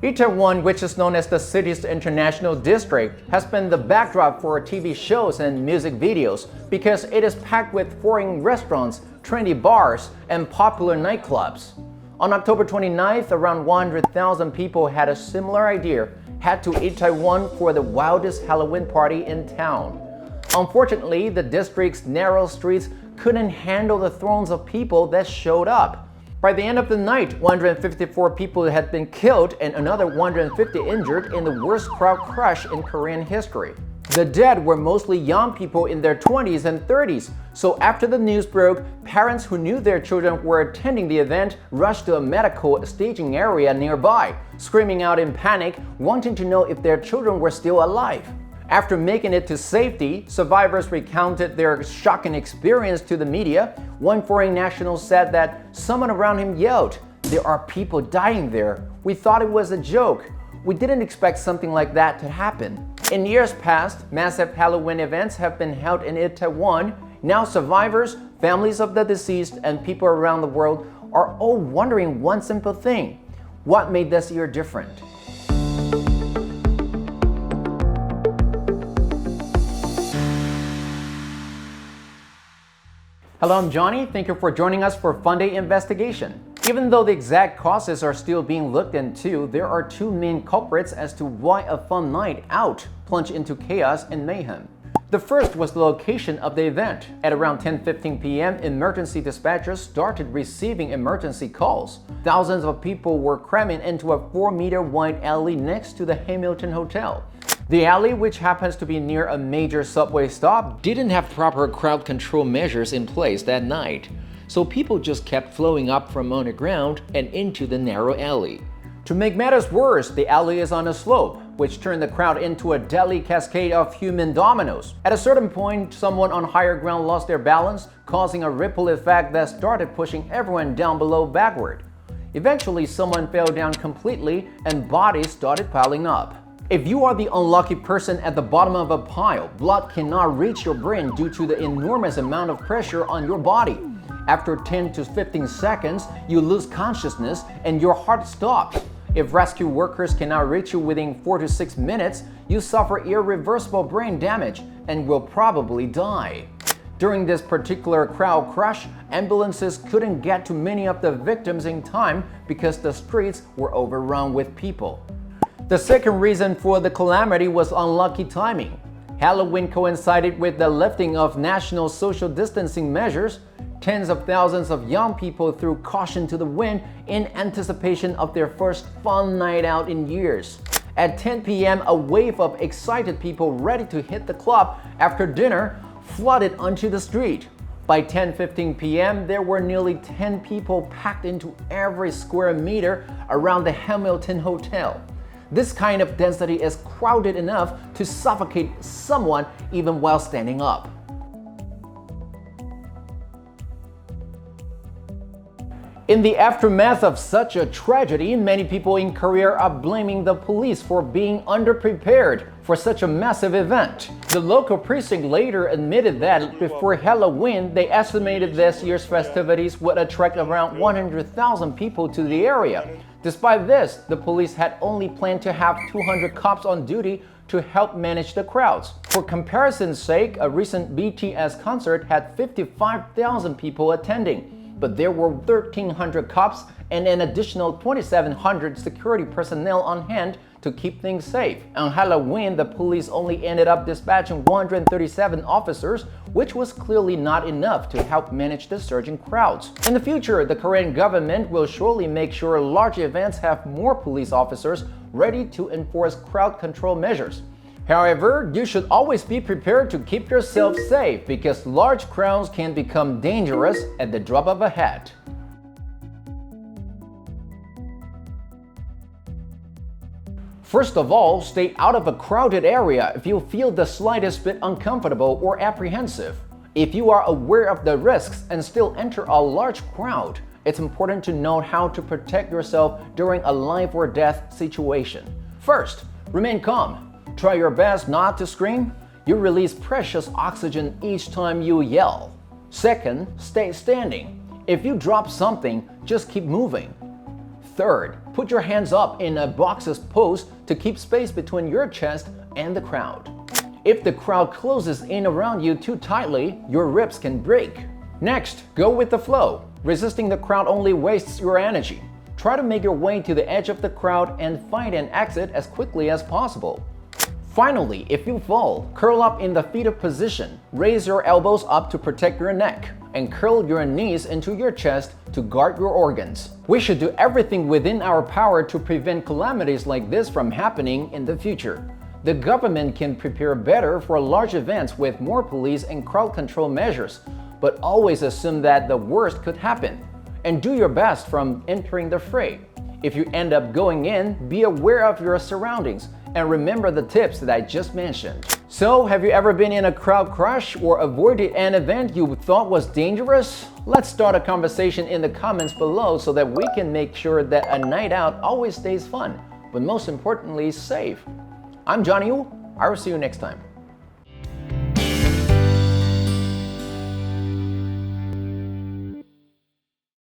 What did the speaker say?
Itaewon, which is known as the city's international district, has been the backdrop for TV shows and music videos because it is packed with foreign restaurants, trendy bars, and popular nightclubs. On October 29th, around 100,000 people had a similar idea, head to Itaewon for the wildest Halloween party in town. Unfortunately, the district's narrow streets couldn't handle the throngs of people that showed up. By the end of the night, 154 people had been killed and another 150 injured in the worst crowd crush in Korean history. The dead were mostly young people in their 20s and 30s, so after the news broke, parents who knew their children were attending the event rushed to a medical staging area nearby, screaming out in panic, wanting to know if their children were still alive. After making it to safety, survivors recounted their shocking experience to the media. One foreign national said that someone around him yelled, "There are people dying there. We thought it was a joke. We didn't expect something like that to happen." In years past, massive Halloween events have been held in Itaewon. Now survivors, families of the deceased, and people around the world are all wondering one simple thing: what made this year different? Hello, I'm Johnny. Thank you for joining us for FUNDAY investigation. Even though the exact causes are still being looked into, there are two main culprits as to why a fun night out plunged into chaos and mayhem. The first was the location of the event. At around 10:15 p.m., emergency dispatchers started receiving emergency calls. Thousands of people were cramming into a 4-meter wide alley next to the Hamilton Hotel. The alley, which happens to be near a major subway stop, didn't have proper crowd control measures in place that night, so people just kept flowing up from underground and into the narrow alley. To make matters worse, the alley is on a slope, which turned the crowd into a deadly cascade of human dominoes. At a certain point, someone on higher ground lost their balance, causing a ripple effect that started pushing everyone down below backward. Eventually, someone fell down completely and bodies started piling up. If you are the unlucky person at the bottom of a pile, blood cannot reach your brain due to the enormous amount of pressure on your body. After 10 to 15 seconds, you lose consciousness and your heart stops. If rescue workers cannot reach you within 4 to 6 minutes, you suffer irreversible brain damage and will probably die. During this particular crowd crush, ambulances couldn't get to many of the victims in time because the streets were overrun with people. The second reason for the calamity was unlucky timing. Halloween coincided with the lifting of national social distancing measures. Tens of thousands of young people threw caution to the wind in anticipation of their first fun night out in years. At 10 p.m., a wave of excited people ready to hit the club after dinner flooded onto the street. By 10:15 p.m., there were nearly 10 people packed into every square meter around the Hamilton Hotel. This kind of density is crowded enough to suffocate someone even while standing up. In the aftermath of such a tragedy, many people in Korea are blaming the police for being underprepared for such a massive event. The local precinct later admitted that before Halloween, they estimated this year's festivities would attract around 100,000 people to the area. Despite this, the police had only planned to have 200 cops on duty to help manage the crowds. For comparison's sake, a recent BTS concert had 55,000 people attending, but there were 1,300 cops and an additional 2,700 security personnel on hand to keep things safe. On Halloween, the police only ended up dispatching 137 officers, which was clearly not enough to help manage the surging crowds. In the future, the Korean government will surely make sure large events have more police officers ready to enforce crowd control measures. However, you should always be prepared to keep yourself safe because large crowds can become dangerous at the drop of a hat. First of all, stay out of a crowded area if you feel the slightest bit uncomfortable or apprehensive. If you are aware of the risks and still enter a large crowd, it's important to know how to protect yourself during a life or death situation. First, remain calm. Try your best not to scream. You release precious oxygen each time you yell. Second, stay standing. If you drop something, just keep moving. Third, put your hands up in a boxes pose to keep space between your chest and the crowd. If the crowd closes in around you too tightly, your ribs can break. Next, go with the flow. Resisting the crowd only wastes your energy. Try to make your way to the edge of the crowd and find an exit as quickly as possible. Finally, if you fall, curl up in the fetal position. Raise your elbows up to protect your neck, and curl your knees into your chest to guard your organs. We should do everything within our power to prevent calamities like this from happening in the future. The government can prepare better for large events with more police and crowd control measures, but always assume that the worst could happen, and do your best from entering the fray. If you end up going in, be aware of your surroundings and remember the tips that I just mentioned. So, have you ever been in a crowd crush or avoided an event you thought was dangerous? Let's start a conversation in the comments below so that we can make sure that a night out always stays fun, but most importantly, safe. I'm Johnny Wu. I will see you next time.